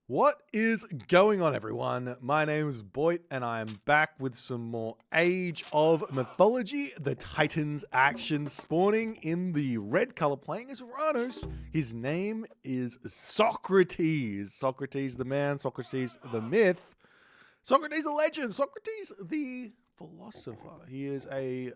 What is going on, everyone? My name is Boit, and I am back with some more Age of Mythology, the Titans action, spawning in the red color, playing as Oranos. His name is Socrates. Socrates the man, Socrates the myth, Socrates the legend, Socrates the philosopher. He is a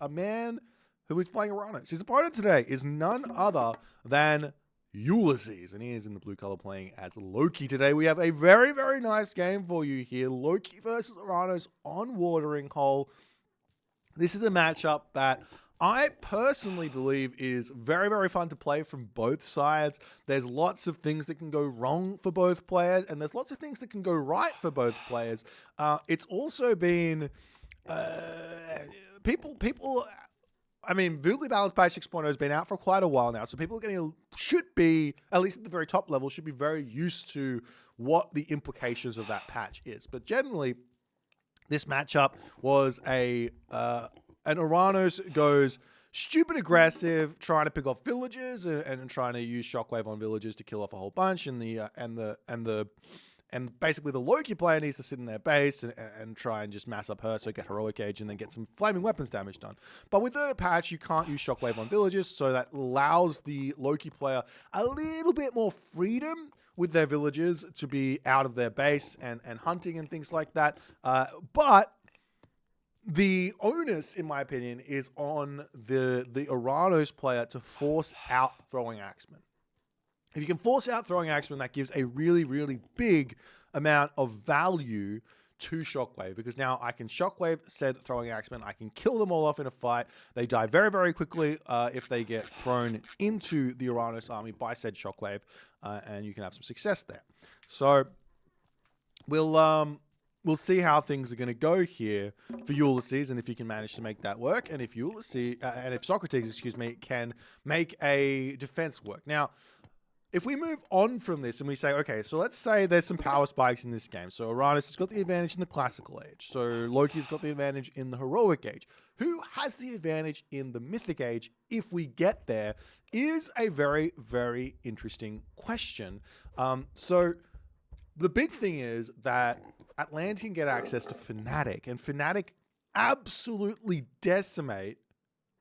man who is playing Oranos. His opponent today is none other than Ulysses, and he is in the blue color playing as Loki today. We have a very, very nice game for you here. Loki versus Oranos on Watering Hole. This is a matchup that I personally believe is very, very fun to play from both sides. There's lots of things that can go wrong for both players, and there's lots of things that can go right for both players. It's also been people. I mean, Vividly Balanced Patch 6.0 has been out for quite a while now, so people should be, at least at the very top level, should be very used to what the implications of that patch is. But generally, this matchup was an Oranos goes stupid aggressive, trying to pick off villagers and trying to use Shockwave on villagers to kill off a whole bunch, and basically the Loki player needs to sit in their base and try and just mass up her, so get heroic age and then get some flaming weapons damage done. But with the patch, you can't use Shockwave on villagers, so that allows the Loki player a little bit more freedom with their villagers to be out of their base and hunting and things like that. But the onus, in my opinion, is on the Oranos player to force out throwing axemen. If you can force out throwing axemen, that gives a really, really big amount of value to Shockwave, because now I can Shockwave said throwing axemen. I can kill them all off in a fight. They die very, very quickly if they get thrown into the Oranos army by said Shockwave, and you can have some success there. So we'll see how things are going to go here for Ulysses, and if he can manage to make that work, and if Socrates, excuse me, can make a defense work. Now, if we move on from this and we say, okay, so let's say there's some power spikes in this game. So Oranos has got the advantage in the classical age. So Loki's got the advantage in the heroic age. Who has the advantage in the mythic age if we get there is a very, very interesting question. So the big thing is that Atlantean get access to Fnatic, and Fnatic absolutely decimate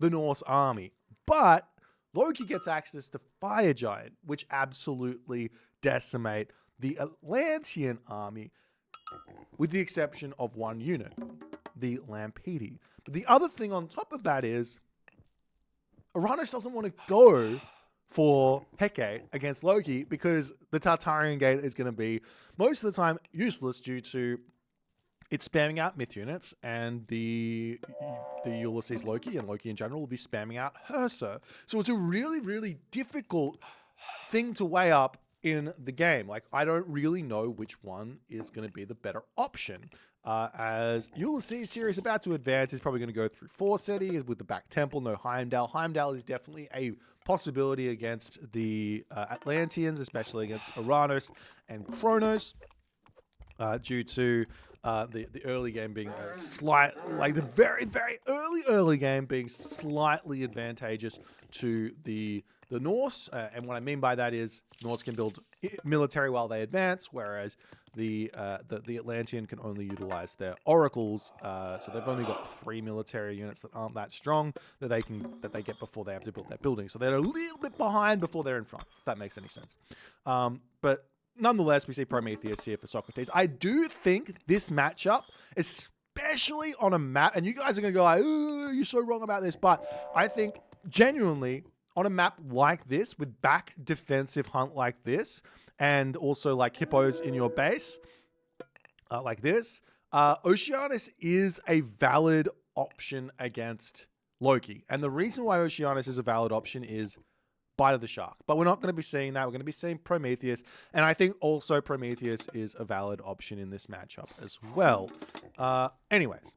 the Norse army. But Loki gets access to Fire Giant, which absolutely decimate the Atlantean army, with the exception of one unit, the Lampedi. But the other thing on top of that is, Oranos doesn't want to go for Hecate against Loki, because the Tartarian Gate is going to be, most of the time, useless due to it's spamming out myth units, and the Ulysses Loki and Loki in general will be spamming out Herser. So it's a really, really difficult thing to weigh up in the game. Like, I don't really know which one is going to be the better option. As Ulysses here is about to advance, he's probably going to go through Forcetti with the back temple, no Heimdall. Heimdall is definitely a possibility against the Atlanteans, especially against Oranos and Kronos, due to the early game being the very, very early game being slightly advantageous to the Norse. And what I mean by that is Norse can build military while they advance, whereas the Atlantean can only utilize their oracles. So they've only got 3 military units that aren't that strong that they get before they have to build their building. So they're a little bit behind before they're in front, if that makes any sense. But nonetheless, we see Prometheus here for Socrates. I do think this matchup, especially on a map, and you guys are going to go like, "Ooh, you're so wrong about this," but I think genuinely on a map like this, with back defensive hunt like this, and also like hippos in your base, like this, Oceanus is a valid option against Loki. And the reason why Oceanus is a valid option is Bite of the Shark. But we're not going to be seeing that. We're going to be seeing Prometheus. And I think also Prometheus is a valid option in this matchup as well. Anyways,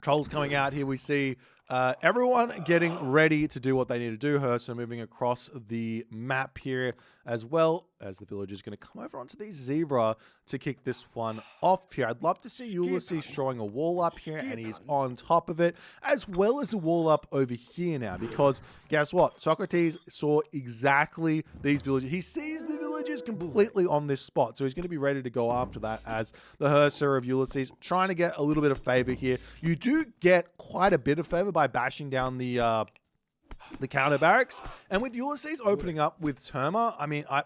Trolls coming out here. We see everyone getting ready to do what they need to do. Herser moving across the map here as well. as the villagers going to come over onto the zebra to kick this one off here. I'd love to see Ulysses throwing a wall up here, and he's on top of it, as well as a wall up over here now, because guess what? Socrates saw exactly these villagers. He sees the villagers completely on this spot, so he's going to be ready to go after that as the Herser of Ulysses, trying to get a little bit of favor here. You do get quite a bit of favor by bashing down the counter barracks, and with Ulysses opening up with Terma, I mean, I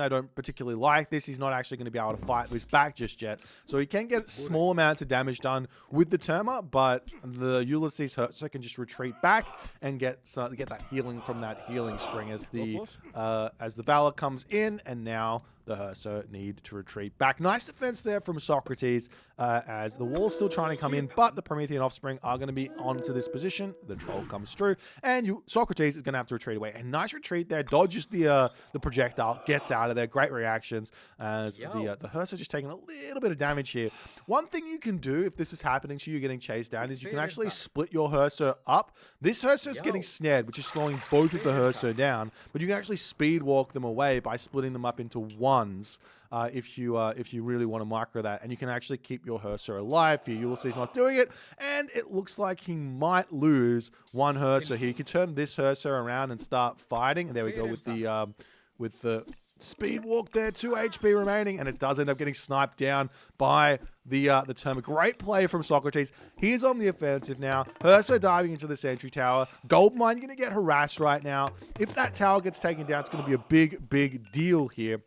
don't particularly like this. He's not actually going to be able to fight this back just yet, so he can get small amounts of damage done with the Terma, but the Ulysses Herzer can just retreat back and get that healing from that healing spring as the Valor comes in, and now the Herser need to retreat back. Nice defense there from Socrates as the wall's still trying to come in, but the Promethean offspring are going to be onto this position. The troll comes through, and Socrates is going to have to retreat away. A nice retreat there, dodges the projectile, gets out of there. Great reactions as the Herser just taking a little bit of damage here. One thing you can do if this is happening to you getting chased down is you can actually split your Herser up. This Herser is getting snared, which is slowing both of the Herser down, but you can actually speed walk them away by splitting them up into ones if you really want to micro that, and you can actually keep your Herser alive. For Ulysses not doing it, and it looks like he might lose one Herser here. He can turn this Herser around and start fighting, and there we go with the speed walk there. 2 HP remaining, and it does end up getting sniped down by the Terma. Great play from Socrates. He is on the offensive now. Herser diving into the sentry tower. Goldmine going to get harassed right now. If that tower gets taken down, it's going to be a big deal here.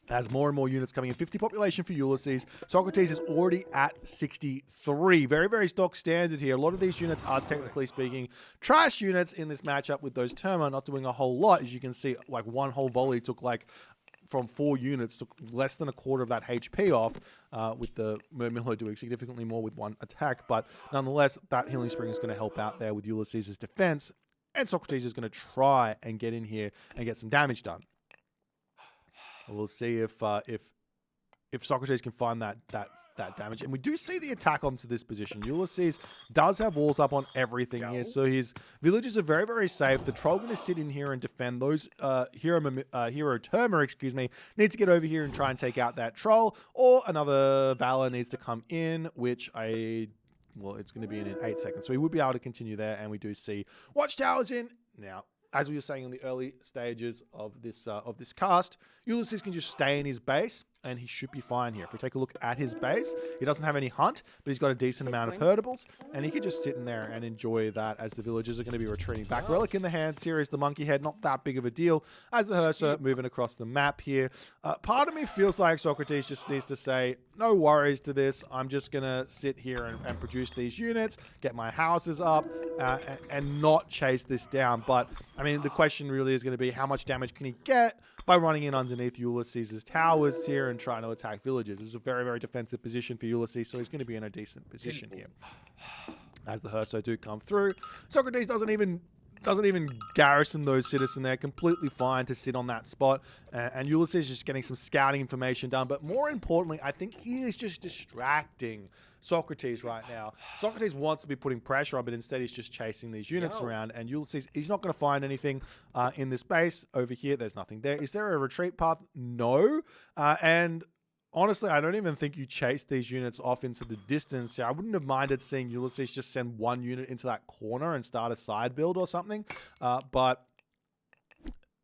As more and more units coming in. 50 population for Ulysses. Socrates is already at 63. Very stock standard here. A lot of these units are, technically speaking, trash units in this matchup with those Terma not doing a whole lot. As you can see, like one whole volley took like from 4 units, took less than a quarter of that HP off, with the Murmillo doing significantly more with 1 attack. But nonetheless, that healing spring is going to help out there with Ulysses' defense. And Socrates is going to try and get in here and get some damage done. We'll see if Socrates can find that damage. And we do see the attack onto this position. Ulysses does have walls up on everything here, so his villages are very safe. The troll going to sit in here and defend those. Hero Terma, excuse me, needs to get over here and try and take out that troll, or another Valor needs to come in, which well, it's going to be in 8 seconds. So he would be able to continue there, and we do see Watchtowers in. Now, as we were saying in the early stages of this cast, Ulysses can just stay in his base, and he should be fine here. If we take a look at his base, he doesn't have any hunt, but he's got a decent amount of herdables, and he can just sit in there and enjoy that as the villagers are going to be retreating back. Relic in the hands here is the monkey head, not that big of a deal, as the Herser moving across the map here. Part of me feels like Socrates just needs to say, no worries to this, I'm just going to sit here and produce these units, get my houses up, and not chase this down. But, I mean, the question really is going to be, how much damage can he get by running in underneath Ulysses' towers here and trying to attack villages? This is a very defensive position for Ulysses, so he's going to be in a decent position here. As the Herso do come through, Socrates doesn't even garrison those citizens. They're completely fine to sit on that spot, and Ulysses is just getting some scouting information done. But more importantly, I think he is just distracting Socrates right now. Socrates wants to be putting pressure on, but instead he's just chasing these units around, and Ulysses, he's not going to find anything in this base. Over here, there's nothing there. Is there a retreat path? No. And honestly, I don't even think you chase these units off into the distance here. I wouldn't have minded seeing Ulysses just send 1 unit into that corner and start a side build or something. But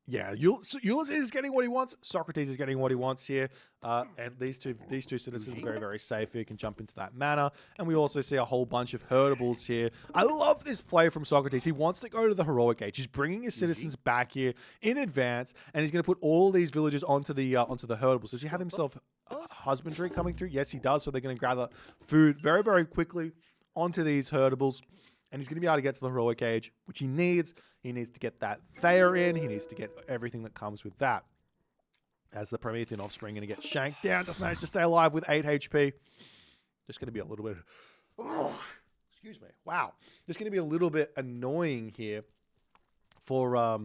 yeah, Ulysses is getting what he wants. Socrates is getting what he wants here. And these two citizens are very safe here. Can jump into that manor. And we also see a whole bunch of herdables here. I love this play from Socrates. He wants to go to the heroic age. He's bringing his citizens back here in advance, and he's going to put all these villagers onto the herdables. Does he have himself husbandry coming through? Yes, he does. So they're going to gather food very quickly onto these herdables. And he's going to be able to get to the heroic age, which he needs. He needs to get that Thayer in. He needs to get everything that comes with that. As the Promethean offspring going to get shanked down. Just managed to stay alive with 8 HP. Just going to be a little bit... Oh, excuse me. Wow. Just going to be a little bit annoying here for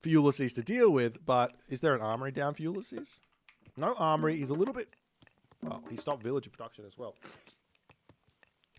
Ulysses to deal with. But is there an armory down for Ulysses? No armory. He's a little bit... Well, he stopped villager production as well.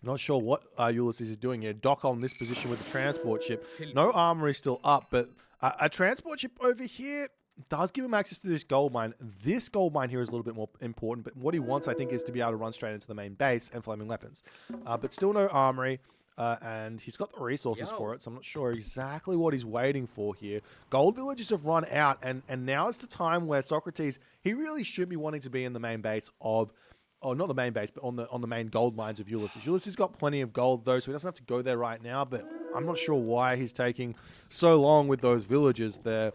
Not sure what Ulysses is doing here. Dock on this position with the transport ship. No armory still up, but a transport ship over here, does give him access to this gold mine. This gold mine here is a little bit more important, but what he wants, I think, is to be able to run straight into the main base and flaming weapons. But still no armory, and he's got the resources for it, so I'm not sure exactly what he's waiting for here. Gold villages have run out, and now is the time where Socrates, he really should be wanting to be in the main base of, or not the main base, but on the main gold mines of Ulysses. Ulysses got plenty of gold, though, so he doesn't have to go there right now, but I'm not sure why he's taking so long with those villages there.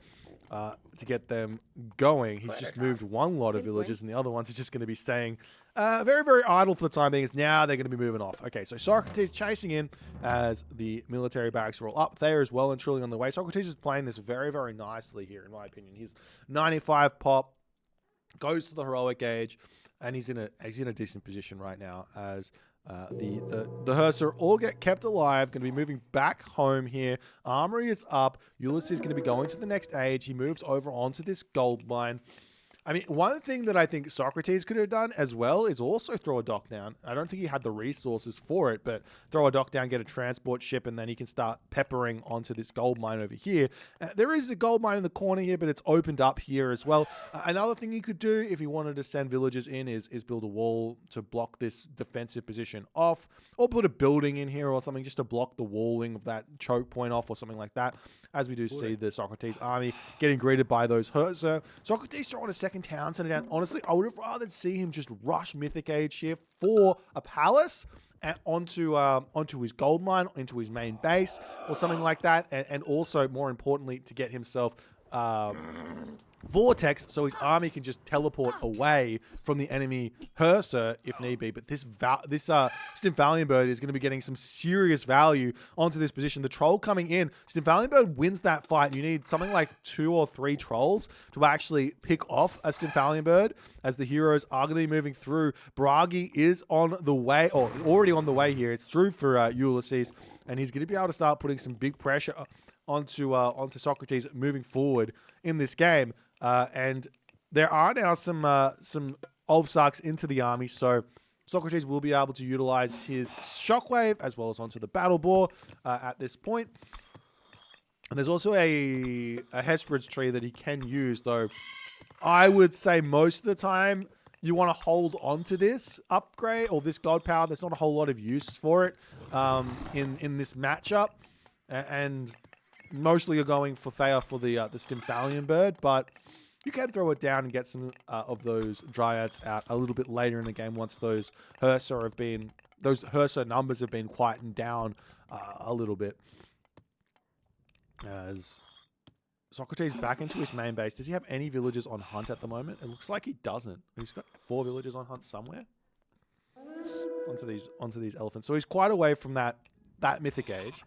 To get them going. He's just moved one lot of villages, and the other ones are just going to be staying very, very idle for the time being, as now they're going to be moving off. Okay, so Socrates chasing in as the military barracks are all up there as well and truly on the way. Socrates is playing this very, very nicely here, in my opinion. He's 95 pop, goes to the heroic age, and he's in a decent position right now as the Hersa all get kept alive. Going to be moving back home here. Armory is up. Ulysses is going to be going to the next age. He moves over onto this gold mine. I mean, one thing that I think Socrates could have done as well is also throw a dock down. I don't think he had the resources for it, but throw a dock down, get a transport ship, and then he can start peppering onto this gold mine over here. There is a gold mine in the corner here, but it's opened up here as well. Another thing he could do if he wanted to send villagers in is build a wall to block this defensive position off, or put a building in here or something just to block the walling of that choke point off or something like that, as we do see the Socrates army getting greeted by those Hersa. Socrates throwing a second town center down. Honestly, I would have rather see him just rush Mythic Age here for a palace and onto his gold mine, into his main base or something like that, and also, more importantly, to get himself Vortex, so his army can just teleport away from the enemy Hersa if need be. But this Stimphalian Bird is going to be getting some serious value onto this position. The troll coming in, Stimphalian Bird wins that fight. You need something like 2 or 3 trolls to actually pick off a Stimphalian Bird, as the heroes are going to be moving through. Bragi is on the way, or already on the way here. It's through for Ulysses, and he's going to be able to start putting some big pressure onto Socrates moving forward in this game. And there are now some Ulfsarks into the army, so Socrates will be able to utilize his shockwave as well as onto the battle boar at this point. And there's also a Hesperid's tree that he can use, though I would say most of the time you want to hold on to this upgrade or this god power. There's not a whole lot of use for it in this matchup, and mostly you're going for Thea for the Stimphalian Bird, but you can throw it down and get some of those Dryads out a little bit later in the game once those Hersa numbers have been quietened down a little bit. As Socrates back into his main base. Does he have any villagers on hunt at the moment? It looks like he doesn't. He's got 4 villagers on hunt somewhere. Onto these elephants. So he's quite away from that Mythic Age.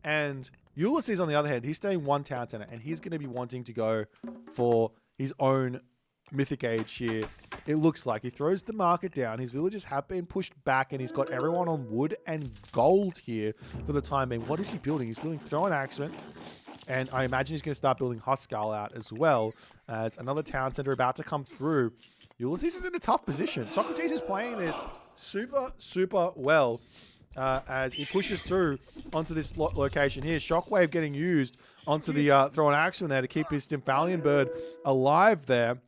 And Ulysses, on the other hand, he's staying 1 town center, and he's going to be wanting to go for his own Mythic Age here. It looks like he throws the market down. His villagers have been pushed back, and he's got everyone on wood and gold here for the time being. What is he building? He's building Throw an Axeman, and I imagine he's going to start building Huskal out as well, as another town center about to come through. Ulysses is in a tough position. Socrates is playing this super, super well. As he pushes through onto this location here. Shockwave getting used onto the Throw an Axeman there to keep his Stimphalian Bird alive there.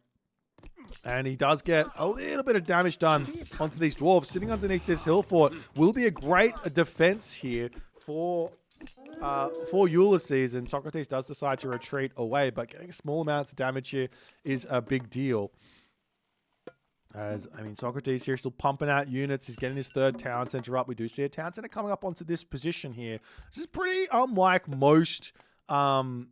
And he does get a little bit of damage done onto these dwarves. Sitting underneath this hill fort will be a great defense here for Ulysses. And Socrates does decide to retreat away, but getting small amounts of damage here is a big deal. Socrates here still pumping out units. He's getting his 3rd town center up. We do see a town center coming up onto this position here. This is pretty unlike most Atlantean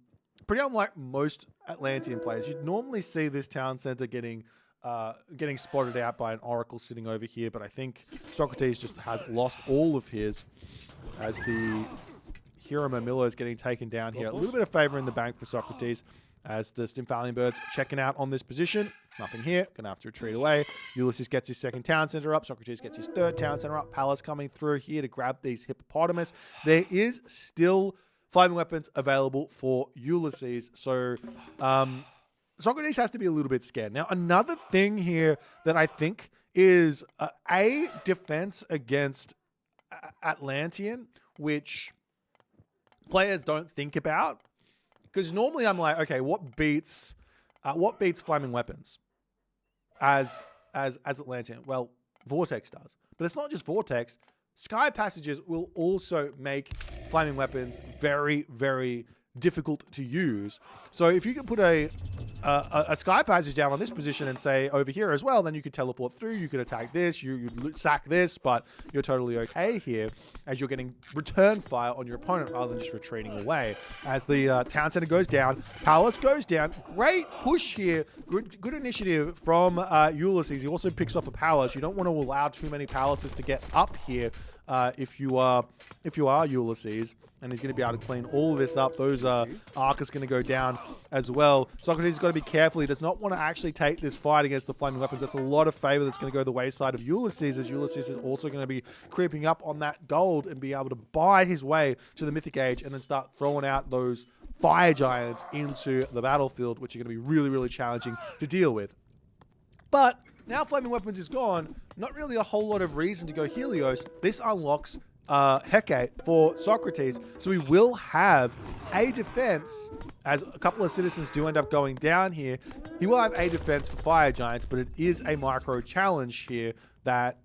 players. You'd normally see this town center getting spotted out by an oracle sitting over here, but I think Socrates just has lost all of his, as the Hero Mamilla is getting taken down here. A little bit of favor in the bank for Socrates, as the Stimphalian Birds checking out on this position. Nothing here. Gonna have to retreat away. Ulysses gets his 2nd town center up. Socrates gets his 3rd town center up. Pallas coming through here to grab these hippopotamus. There is still flaming weapons available for Ulysses. So Socrates has to be a little bit scared. Now, another thing here that I think is a defense against Atlantean, which players don't think about. Because normally I'm like, okay, what beats what beats flaming weapons as Atlantean? Well, Vortex does. But it's not just Vortex. Sky passages will also make flaming weapons very, very difficult to use. So if you can put a sky passage down on this position and say over here as well, then you could teleport through, you could attack this, you sack this, but you're totally okay here as you're getting return fire on your opponent rather than just retreating away. As the town center goes down, Palace goes down. Great push here. Good initiative from Ulysses. He also picks off a palace. You don't want to allow too many palaces to get up here if you are Ulysses. And he's going to be able to clean all of this up. Those Arc is going to go down as well. Socrates has got to be careful. He does not want to actually take this fight against the flaming weapons. That's a lot of favor that's going to go the wayside of Ulysses, as Ulysses is also going to be creeping up on that gold and be able to buy his way to the Mythic Age and then start throwing out those fire giants into the battlefield, which are going to be really, really challenging to deal with. But now flaming weapons is gone. Not really a whole lot of reason to go Helios. This unlocks Hecate for Socrates, so we will have a defense as a couple of citizens do end up going down here. He will have a defense for fire giants, but it is a micro challenge here that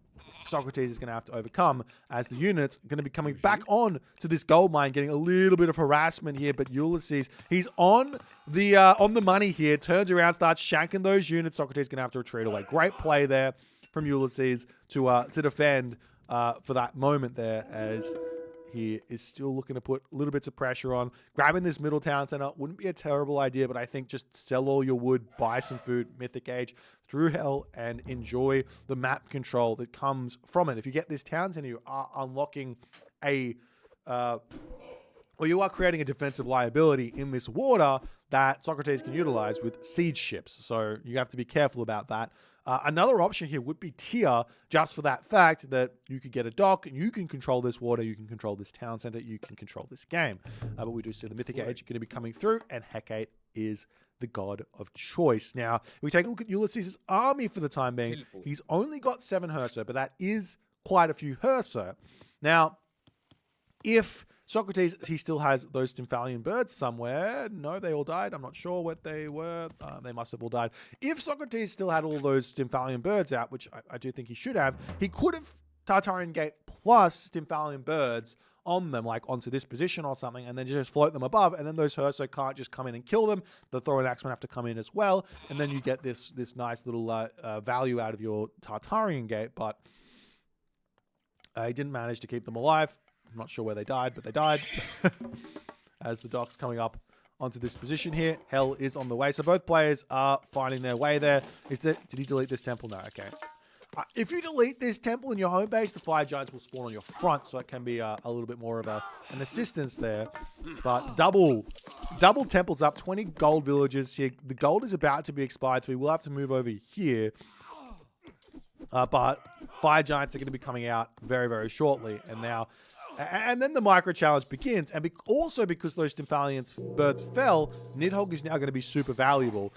Socrates is going to have to overcome, as the units are going to be coming back on to this gold mine, getting a little bit of harassment here. But Ulysses, he's on the money here, turns around, starts shanking those units. Socrates is going to have to retreat away. Great play there from Ulysses to defend for that moment there, as he is still looking to put little bits of pressure on. Grabbing this middle town center wouldn't be a terrible idea, but I think just sell all your wood, buy some food, Mythic Age through hell, and enjoy the map control that comes from it. If you get this town center, you are unlocking or you are creating a defensive liability in this water that Socrates can utilize with siege ships. So you have to be careful about that. Another option here would be tier, just for that fact that you could get a dock, and you can control this water, you can control this town center, you can control this game. But we do see the Mythic Age going to be coming through, and Hecate is the god of choice. Now, if we take a look at Ulysses' army for the time being, he's only got 7 Herser, but that is quite a few Herser. Now, if Socrates, he still has those Stymphalian birds somewhere. No, they all died. I'm not sure what they were. They must have all died. If Socrates still had all those Stymphalian birds out, which I do think he should have, he could have Tartarian Gate plus Stymphalian birds on them, like onto this position or something, and then just float them above, and then those Herso can't just come in and kill them. The Throw and Axemen have to come in as well, and then you get this nice little value out of your Tartarian Gate, but he didn't manage to keep them alive. I'm not sure where they died, but they died. As the dock's coming up onto this position here. Hell is on the way. So both players are finding their way there. Did he delete this temple? No, okay. If you delete this temple in your home base, the fire giants will spawn on your front, so it can be a little bit more of an assistance there. But double temples up, 20 gold villages here. The gold is about to be expired, so we will have to move over here. But fire giants are going to be coming out very, very shortly. And then the micro challenge begins. And also because those Stymphalian birds fell, Nidhogg is now going to be super valuable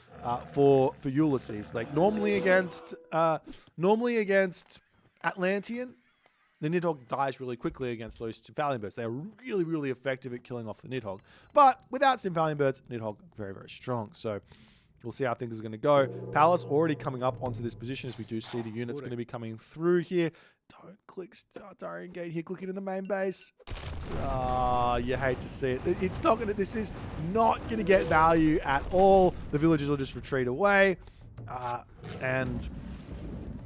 for Ulysses. Like normally against Atlantean, the Nidhogg dies really quickly against those Stymphalian birds. They're really, really effective at killing off the Nidhogg. But without Stymphalian birds, Nidhogg very, very strong. So we'll see how things are going to go. Palace already coming up onto this position, as we do see the units going to be coming through here. Don't click Tartarian Gate here. Click it in the main base. You hate to see it. It's not going to. This is not going to get value at all. The villagers will just retreat away, and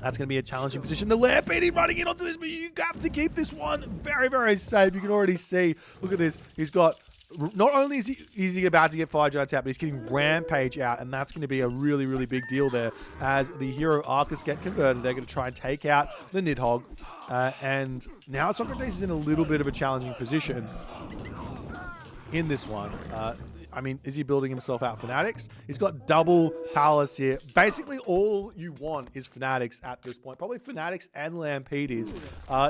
that's going to be a challenging position. The Lampede running in onto this, but you have to keep this one very, very safe. You can already see. Look at this. He's got. Not only is he about to get fire giants out, but he's getting Rampage out, and that's going to be a really, really big deal there. As the hero Arcus get converted, they're going to try and take out the Nidhogg. And now Socrates is in a little bit of a challenging position in this one. I mean, is he building himself out Fanatics? He's got double Palace here. Basically, all you want is Fanatics at this point. Probably Fanatics and Lampedes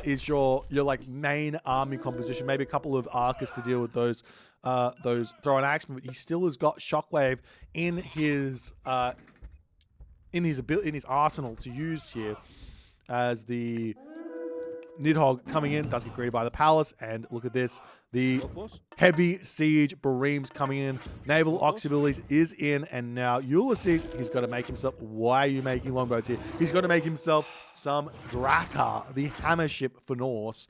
is your like main army composition. Maybe a couple of Arcus to deal with those Throw and Axemen. But he still has got Shockwave in his arsenal to use here, as the Nidhogg coming in, does get greeted by the palace, and look at this. The heavy siege Bareem's coming in. Naval Auxiliaries is in, and now Ulysses, he's got to make himself... Why are you making longboats here? He's got to make himself some Drakar. The hammer ship for Norse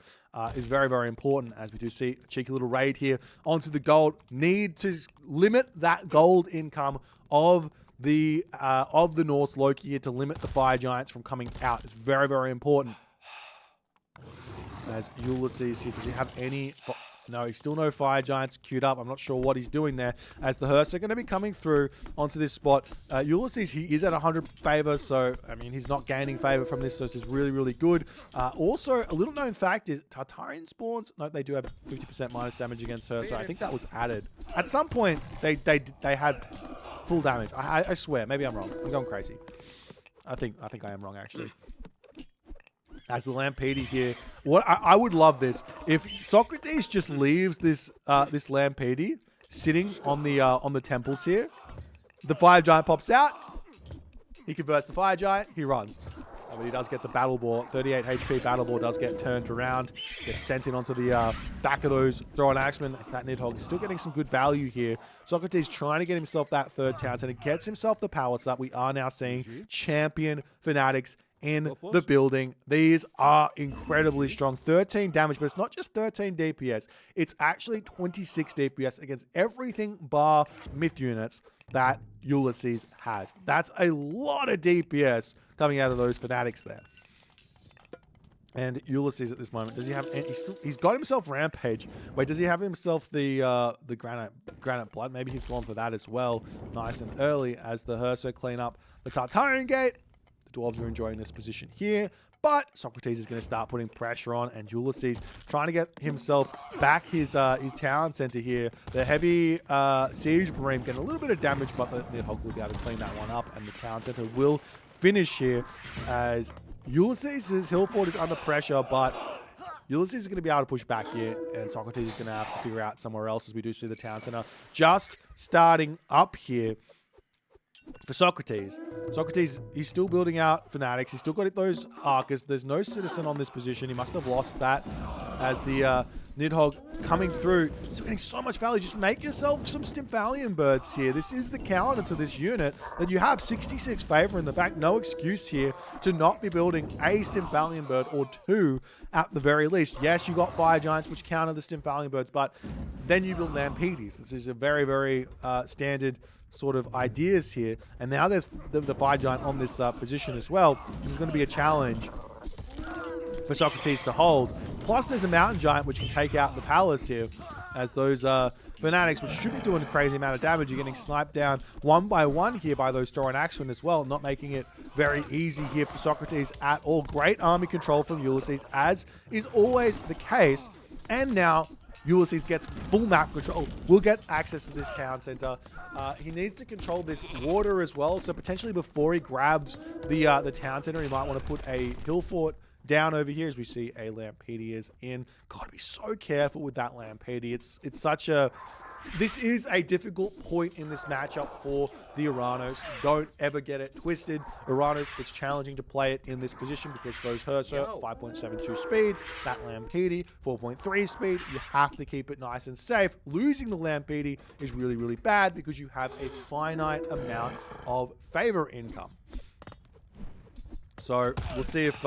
is very, very important, as we do see a cheeky little raid here onto the gold. Need to limit that gold income of the Norse Loki here to limit the fire giants from coming out. It's very, very important. As Ulysses here, does he have any... No, he's still no fire giants queued up. I'm not sure what he's doing there. As the hearse are going to be coming through onto this spot. Ulysses, he is at 100 favor, so, I mean, he's not gaining favor from this, so this is really, really good. Also, a little known fact is Tartarian spawns, no, they do have 50% minus damage against her, so I think that was added. At some point, they had full damage. I swear, maybe I'm wrong. I'm going crazy. I think I am wrong, actually. As the Lampede here, what I would love this if Socrates just leaves this this Lampede sitting on the temples here. The fire giant pops out. He converts the fire giant. He runs. But he does get the battle ball. 38 HP battle ball does get turned around. Gets sent in onto the back of those throwing axemen. As that Nidhogg is still getting some good value here. Socrates trying to get himself that third town, and it gets himself the power up. We are now seeing champion fanatics in the building. These are incredibly strong. 13 damage, but it's not just 13 DPS. It's actually 26 DPS against everything bar myth units that Ulysses has. That's a lot of DPS coming out of those fanatics there. And Ulysses at this moment, does he have... He's got himself Rampage. Wait, does he have himself the Granite Blood? Maybe he's gone for that as well. Nice and early as the Herso clean up the Tartarian Gate. The dwarves are enjoying this position here, but Socrates is going to start putting pressure on, and Ulysses trying to get himself back his town center here. The heavy siege Bareem getting a little bit of damage, but the Nidhogg will be able to clean that one up, and the town center will finish here as Ulysses' hill fort is under pressure, but Ulysses is going to be able to push back here, and Socrates is going to have to figure out somewhere else, as we do see the town center just starting up here. For Socrates, he's still building out fanatics. He's still got those archers. There's no citizen on this position. He must have lost that as the Nidhogg coming through. He's getting so much value. Just make yourself some Stymphalian birds here. This is the counter to this unit that you have 66 favor in the back. No excuse here to not be building a Stymphalian bird or two at the very least. Yes, you got fire giants which counter the Stymphalian birds, but then you build Lampedes. This is a very, very standard sort of ideas here, and now there's the fire giant on this position as well. This is going to be a challenge for Socrates to hold. Plus there's a mountain giant which can take out the palace here, as those fanatics, which should be doing a crazy amount of damage, are getting sniped down one by one here by those throwing axemen as well, not making it very easy here for Socrates at all. Great army control from Ulysses, as is always the case, and now Ulysses gets full map control, will get access to this town center. He needs to control this water as well, so potentially before he grabs the town center, he might want to put a hill fort down over here, as we see a Lampede is in. Gotta be so careful with that Lampede. It's such a... This is a difficult point in this matchup for the Oranos. Don't ever get it twisted. Oranos, it's challenging to play it in this position because those Herso, 5.72 speed, that Lampede, 4.3 speed. You have to keep it nice and safe. Losing the Lampede is really, really bad because you have a finite amount of favor income. So we'll see if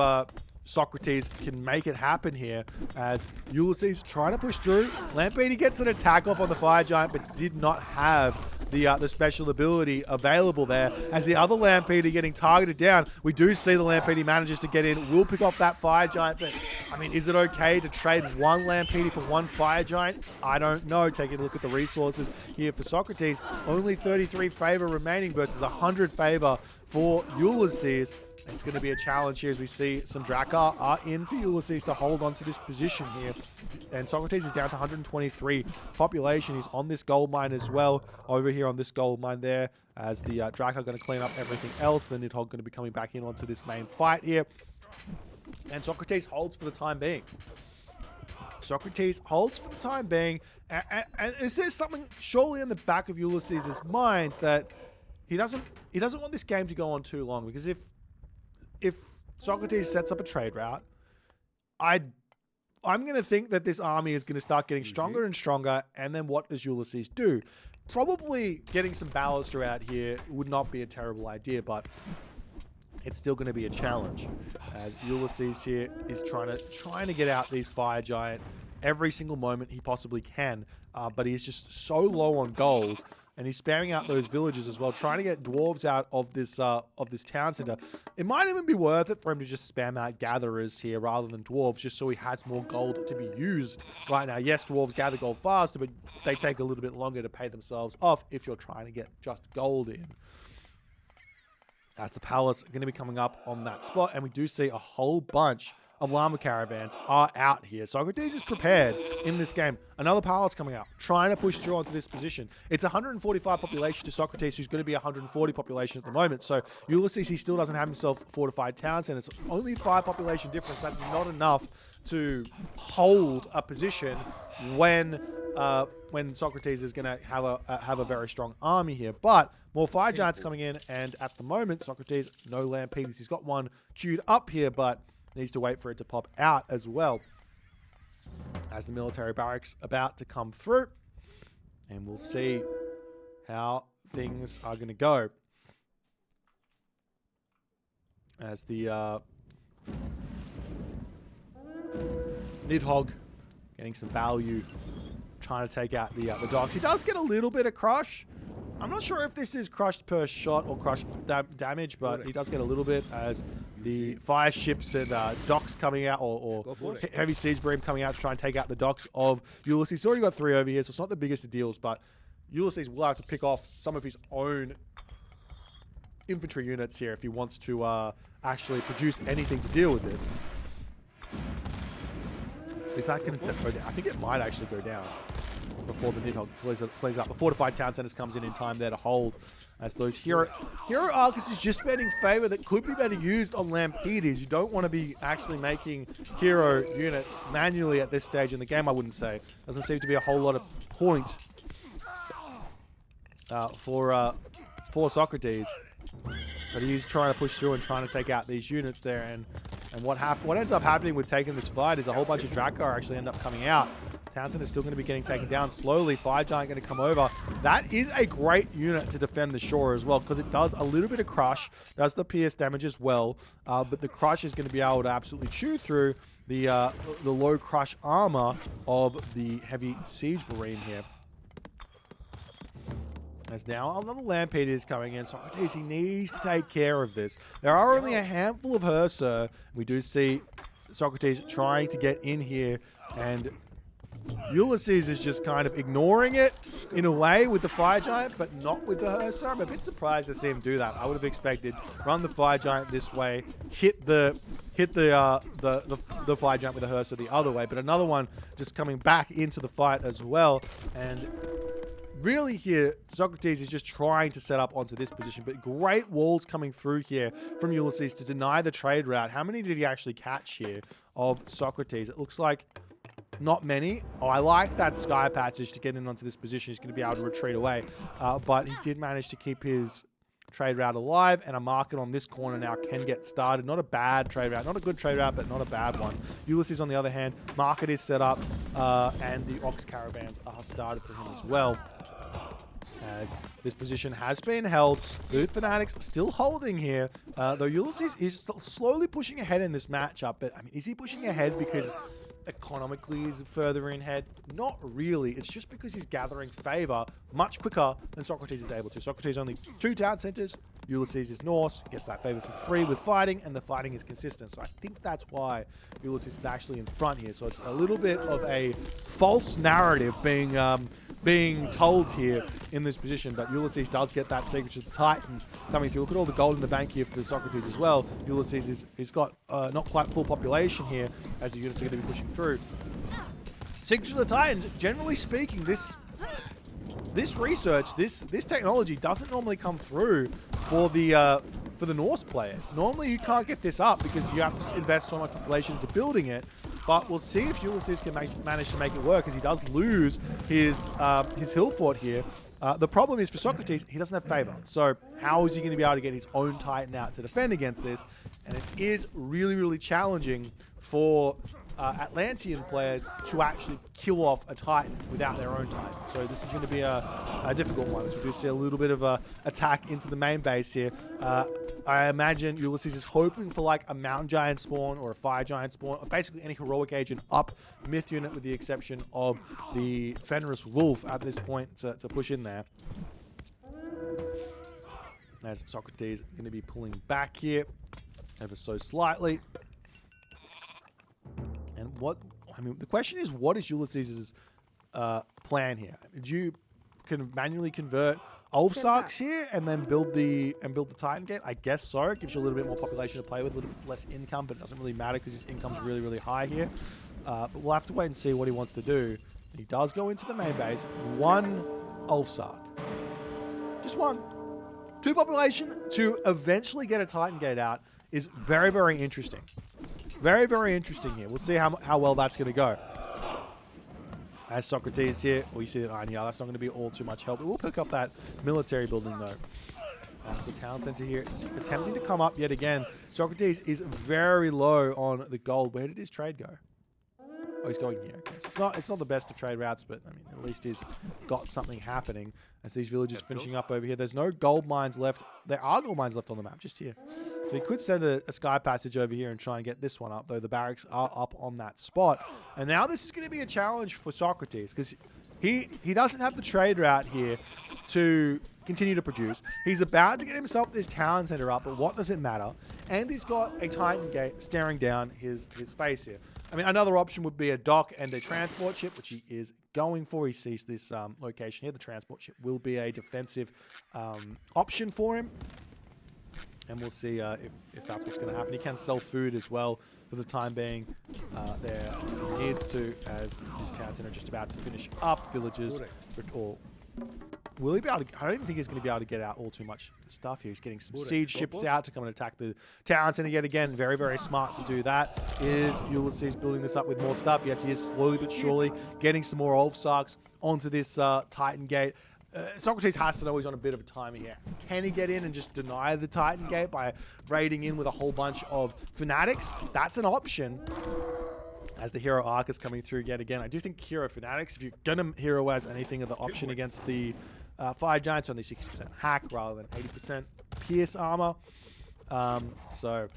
Socrates can make it happen here, as Ulysses trying to push through. Lampede gets an attack off on the fire giant, but did not have the special ability available there. As the other Lampede getting targeted down, we do see the Lampede manages to get in, will pick off that fire giant, but I mean, is it okay to trade one Lampede for one fire giant? I don't know. Taking a look at the resources here for Socrates, only 33 favor remaining versus 100 favor for Ulysses. It's going to be a challenge here, as we see some Drakar are in for Ulysses to hold on to this position here. And Socrates is down to 123 population. He's on this gold mine as well, over here on this gold mine there, as the Drakar are going to clean up everything else. The Nidhogg going to be coming back in onto this main fight here. And Socrates holds for the time being. Socrates holds for the time being. And is there something surely in the back of Ulysses' mind that he doesn't want this game to go on too long? Because if Socrates sets up a trade route, I'm going to think that this army is going to start getting stronger and stronger, and then what does Ulysses do? Probably getting some baluster out here would not be a terrible idea, but it's still going to be a challenge, as Ulysses here is trying to get out these fire giant every single moment he possibly can, but he's just so low on gold, and he's spamming out those villages as well, trying to get dwarves out of this town center. It might even be worth it for him to just spam out gatherers here rather than dwarves, just so he has more gold to be used right now. Yes, dwarves gather gold faster, but they take a little bit longer to pay themselves off if you're trying to get just gold in. As the palace are going to be coming up on that spot, and we do see a whole bunch of llama caravans are out here. Socrates is prepared in this game. Another palace coming out, trying to push through onto this position. It's 145 population to Socrates, who's going to be 140 population at the moment. So Ulysses, he still doesn't have himself fortified town centers. Only 5 population difference. That's not enough to hold a position when Socrates is going to have a very strong army here. But more fire giants coming in, and at the moment, Socrates, no lampedes. He's got one queued up here, but needs to wait for it to pop out as well, as the military barracks about to come through, and we'll see how things are going to go as the Nidhogg getting some value, trying to take out the docks. He does get a little bit of crush. I'm not sure if this is crushed per shot or crushed damage, but he does get a little bit as the fire ships and docks coming out, or heavy siege beam coming out to try and take out the docks of Ulysses. He's already got 3 over here, so it's not the biggest of deals, but Ulysses will have to pick off some of his own infantry units here if he wants to actually produce anything to deal with this. Is that going to go down? I think it might actually go down before the Nidhogg plays up. The fortified town centers comes in time there to hold, as those hero Arcus is just spending favor that could be better used on lampedes. You don't want to be actually making hero units manually at this stage in the game, I wouldn't say. Doesn't seem to be a whole lot of point for Socrates, but he's trying to push through and trying to take out these units there. And what ends up happening with taking this fight is a whole bunch of Drakkar actually end up coming out. Townsend is still going to be getting taken down slowly. Fire Giant going to come over. That is a great unit to defend the shore as well, because it does a little bit of crush, does the pierce damage as well, but the crush is going to be able to absolutely chew through the low crush armor of the heavy siege marine here. As now another Lampede is coming in. Socrates, he needs to take care of this. There are only a handful of Hersa. We do see Socrates trying to get in here, and Ulysses is just kind of ignoring it in a way with the Fire Giant, but not with the Hersa. I'm a bit surprised to see him do that. I would have expected run the Fire Giant this way, hit the Fire Giant with the Hersa the other way, but another one just coming back into the fight as well. And really here, Socrates is just trying to set up onto this position, but great walls coming through here from Ulysses to deny the trade route. How many did he actually catch here of Socrates? It looks like not many. Oh, I like that sky passage to get in onto this position. He's going to be able to retreat away, but he did manage to keep his trade route alive, and a market on this corner now can get started. Not a bad trade route, not a good trade route, but not a bad one. Ulysses, on the other hand, market is set up, and the Ox caravans are started for him as well. As this position has been held, the Fanatics still holding here, though Ulysses is slowly pushing ahead in this matchup. But I mean, is he pushing ahead because economically he's further in head? Not really. It's just because he's gathering favor much quicker than Socrates is able to. Socrates only 2 town centers. Ulysses is Norse, gets that favor for 3 with fighting, and the fighting is consistent. So I think that's why Ulysses is actually in front here. So it's a little bit of a false narrative being told here in this position, but Ulysses does get that Sacred of the Titans coming through. Look at all the gold in the bank here for Socrates as well. Ulysses is got not quite full population here, as the units are going to be pushing through. Sacred of the Titans, generally speaking, this research, this technology doesn't normally come through for the Norse players. Normally you can't get this up because you have to invest so much population into building it. But we'll see if Ulysses can manage to make it work, as he does lose his hill fort here. The problem is for Socrates, he doesn't have favor. So how is he going to be able to get his own Titan out to defend against this? And it is really, really challenging for Atlantean players to actually kill off a Titan without their own Titan. So this is going to be a difficult one. So we do see a little bit of a attack into the main base here. I imagine Ulysses is hoping for like a Mountain Giant spawn or a Fire Giant spawn, or basically any heroic agent up Myth unit with the exception of the Fenris Wolf at this point to push in there. As Socrates going to be pulling back here ever so slightly. And the question is, what is Ulysses' plan here? Did you manually convert Ulfsarks here and then build the Titan Gate? I guess so. It gives you a little bit more population to play with, a little bit less income, but it doesn't really matter because his income's really, really high here. But we'll have to wait and see what he wants to do. He does go into the main base. 1 Ulfsark. Just 1. 2 population to eventually get a Titan Gate out is very, very interesting. Very, very interesting here. We'll see how well that's going to go. As Socrates here, we see that that's not going to be all too much help. We'll pick up that military building though. As the town center here, it's attempting to come up yet again. Socrates is very low on the gold. Where did his trade go? Oh, he's going here. Okay. So it's not the best of trade routes, but I mean, at least he's got something happening. As these villages finishing up over here, there's no gold mines left. There are gold mines left on the map, just here. So he could send a sky passage over here and try and get this one up, though the barracks are up on that spot. And now this is going to be a challenge for Socrates, because he doesn't have the trade route here to continue to produce. He's about to get himself this town center up, but what does it matter? And he's got a Titan Gate staring down his face here. I mean, another option would be a dock and a transport ship, which he is going for. He sees this location here. The transport ship will be a defensive option for him. And we'll see if that's what's going to happen. He can sell food as well for the time being there if he needs to, as his town center just about to finish up. Villages, or will he be able to? I don't even think he's going to be able to get out all too much stuff here. He's getting some siege ships out to come and attack the town center yet again. Very, very smart to do that. Is Ulysses building this up with more stuff? Yes, he is slowly but surely getting some more Ulfsarks onto this Titan Gate. Socrates has to know he's on a bit of a timer here. Can he get in and just deny the Titan Gate by raiding in with a whole bunch of fanatics? That's an option. As the hero arc is coming through yet again, I do think hero fanatics, if you're going to hero as anything of the option against the Fire Giants, only 60% hack rather than 80% pierce armor. So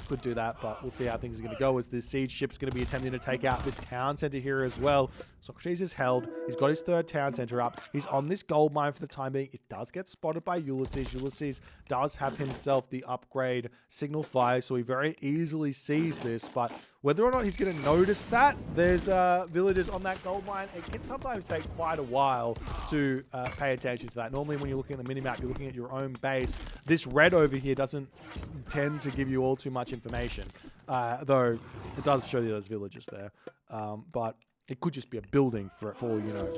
could do that, but we'll see how things are going to go as the siege ship's going to be attempting to take out this town center here as well. Socrates is held. He's got his 3rd town center up. He's on this gold mine for the time being. It does get spotted by Ulysses. Ulysses does have himself the upgrade signal fire, so he very easily sees this, but whether or not he's going to notice that, there's villagers on that gold mine. It can sometimes take quite a while to pay attention to that. Normally when you're looking at the minimap, you're looking at your own base. This red over here doesn't tend to give you all too much information, though it does show you those villagers there. But it could just be a building for all you know.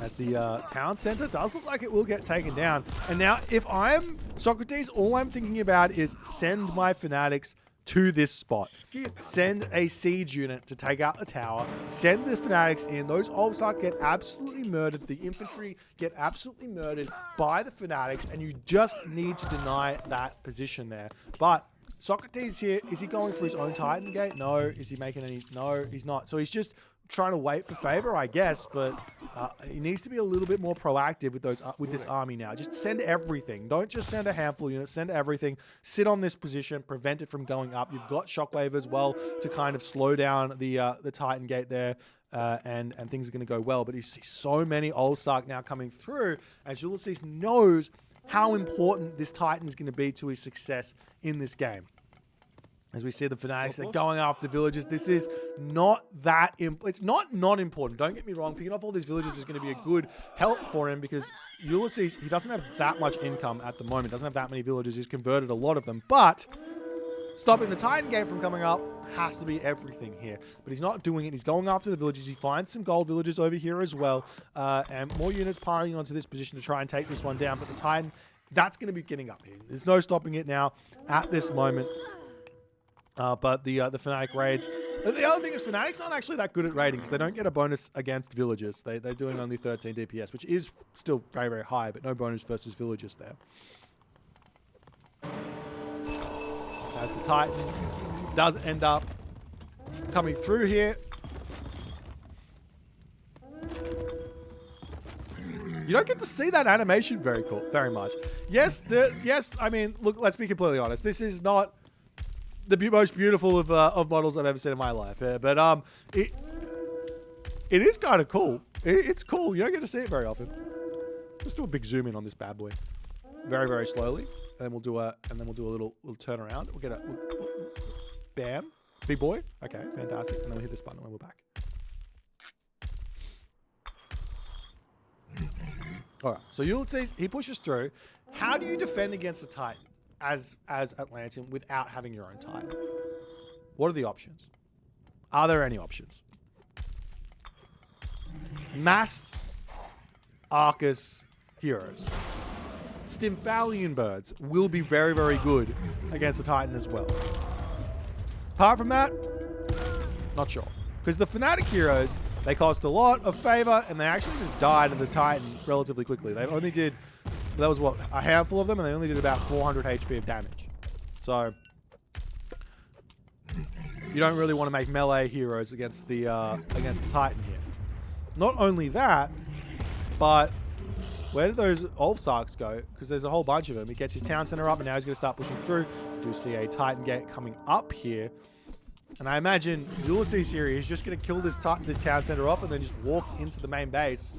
As the town center does look like it will get taken down. And now, if I'm Socrates, all I'm thinking about is send my fanatics to this spot. Send a siege unit to take out the tower. Send the fanatics in. Those Ulfsark get absolutely murdered. The infantry get absolutely murdered by the fanatics, and you just need to deny that position there. But Socrates here, is he going for his own Titan Gate? No. Is he making any? No, he's not. So he's just trying to wait for favor, I guess, but he needs to be a little bit more proactive with this army now. Just send everything. Don't just send a handful of units. Send everything. Sit on this position. Prevent it from going up. You've got Shockwave as well to kind of slow down the Titan Gate there, and things are going to go well. But you see so many Ulfsark now coming through as Ulysses knows how important this Titan is going to be to his success in this game. As we see the fanatics, they're going after villages. This is not that... It's not important. Don't get me wrong. Picking off all these villages is going to be a good help for him because Ulysses, he doesn't have that much income at the moment. Doesn't have that many villages. He's converted a lot of them. But stopping the Titan Gate from coming up has to be everything here. But he's not doing it. He's going after the villages. He finds some gold villages over here as well. And more units piling onto this position to try and take this one down. But the Titan, that's going to be getting up here. There's no stopping it now at this moment. But the Fnatic raids... The other thing is Fnatic's aren't actually that good at raiding because they don't get a bonus against villagers. They're doing only 13 DPS, which is still very, very high, but no bonus versus villagers there. as the Titan does end up coming through here. You don't get to see that animation very much. Yes, I mean, look, let's be completely honest. This is not the most beautiful of models I've ever seen in my life. But it is kind of cool. It's cool. You don't get to see it very often. Let's do a big zoom in on this bad boy, very, very slowly, and then we'll do a little turn around. We'll get bam, big boy. Okay, fantastic. And then we'll hit this button when we're back. All right, so Ulysses, he pushes through. How do you defend against a Titan as Atlantean without having your own Titan? What are the options? Are there any options? Massed Arcus heroes. Stymphalian birds will be very, very good against the Titan as well. Apart from that, not sure. Because the Fnatic heroes, they cost a lot of favor, and they actually just died to the Titan relatively quickly. They only did, that was what, a handful of them, and they only did about 400 HP of damage. So, you don't really want to make melee heroes against the Titan here. Not only that, but where did those Ulfsarks go? Because there's a whole bunch of them. He gets his town center up, and now he's going to start pushing through. Do see a Titan gate coming up here. And I imagine Ulysses here is just going to kill this town center off and then just walk into the main base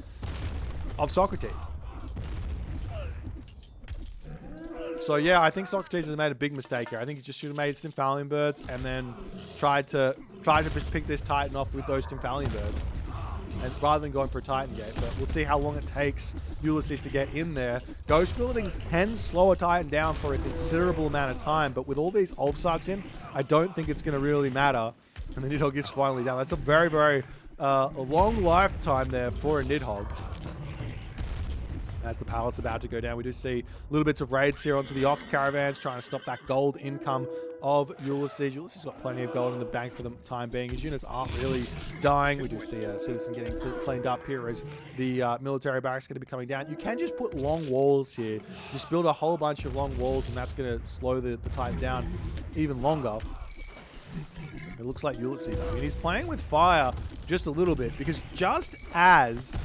of Socretes. So yeah, I think Socretes has made a big mistake here. I think he just should have made Stymphalian birds and then tried to pick this Titan off with those Stymphalian birds, and rather than going for a Titan gate. But we'll see how long it takes Ulysses to get in there. Ghost buildings can slow a Titan down for a considerable amount of time, but with all these Ulfsarks in, I don't think it's going to really matter. And the Nidhogg is finally down. That's a very, very long lifetime there for a Nidhogg. As the palace about to go down, we do see little bits of raids here onto the Ox caravans, trying to stop that gold income of Ulysses. Ulysses has got plenty of gold in the bank for the time being. His units aren't really dying. We do see a citizen getting cleaned up here as the military barracks going to be coming down. You can just put long walls here. Just build a whole bunch of long walls, and that's going to slow the Titan down even longer. It looks like Ulysses, I mean, he's playing with fire just a little bit, because just as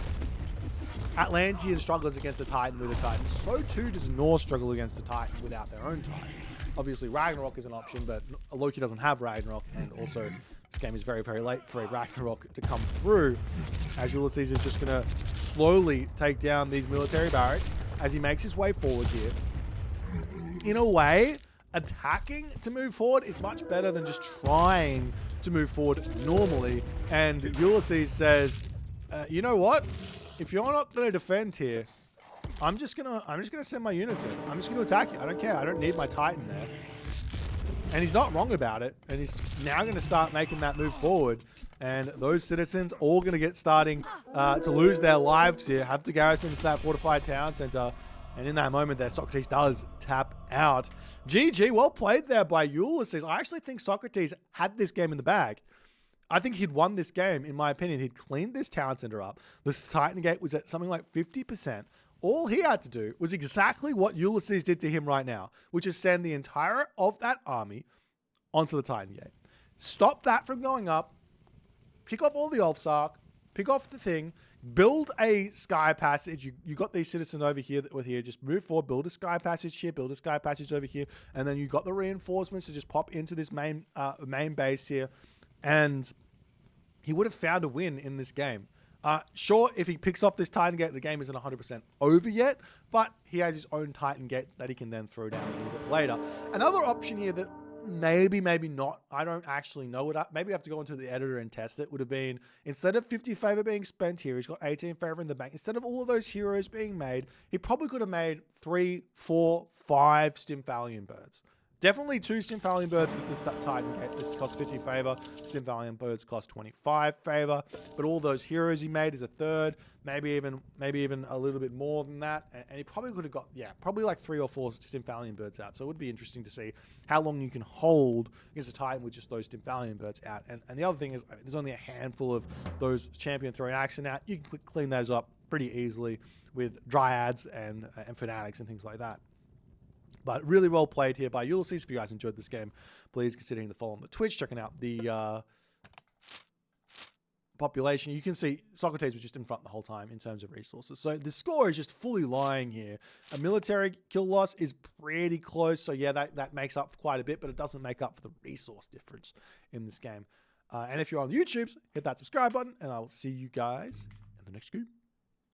Atlantean struggles against a Titan with a Titan, so too does Norse struggle against a Titan without their own Titan. Obviously, Ragnarok is an option, but Loki doesn't have Ragnarok, and also this game is very, very late for a Ragnarok to come through, as Ulysses is just going to slowly take down these military barracks as he makes his way forward here. In a way, attacking to move forward is much better than just trying to move forward normally, and Ulysses says, you know what? If you're not going to defend here, I'm just gonna send my units in. I'm just gonna attack you. I don't care. I don't need my Titan there. And he's not wrong about it. And he's now gonna start making that move forward. And those citizens all gonna get starting to lose their lives here. Have to garrison to that fortified town center. And in that moment there, Socrates does tap out. GG, well played there by Ulysses. I actually think Socrates had this game in the bag. I think he'd won this game, in my opinion. He'd cleaned this town center up. The Titan gate was at something like 50%. All he had to do was exactly what Ulysses did to him right now, which is send the entire of that army onto the Titan gate. Stop that from going up. Pick off all the Ulfsark. Pick off the thing. Build a sky passage. You got these citizens over here that were here. Just move forward. Build a sky passage here. Build a sky passage over here. And then you got the reinforcements to just pop into this main base here. And he would have found a win in this game. Sure, if he picks off this Titan gate, the game isn't 100% over yet, but he has his own Titan gate that he can then throw down a little bit later. Another option here that maybe not, I don't actually know it. Maybe I have to go into the editor and test it, would have been, instead of 50 favor being spent here, he's got 18 favor in the bank. Instead of all of those heroes being made, he probably could have made 3, 4, 5 Stymphalian birds. Definitely 2 Stymphalian birds with this Titan gate. This costs 50 favor. Stymphalian birds cost 25 favor. But all those heroes he made is a third, maybe even a little bit more than that. And he probably could have got, probably like 3 or 4 Stymphalian birds out. So it would be interesting to see how long you can hold against a Titan with just those Stymphalian birds out. And the other thing is, there's only a handful of those champion throwing action out. You can clean those up pretty easily with dryads and fanatics and things like that. But really well played here by Ulysses. If you guys enjoyed this game, please consider the follow on the Twitch, checking out the population. You can see Socrates was just in front the whole time in terms of resources. So the score is just fully lying here. A military kill loss is pretty close. So yeah, that makes up for quite a bit, but it doesn't make up for the resource difference in this game. And if you're on YouTube, hit that subscribe button, and I will see you guys in the next game.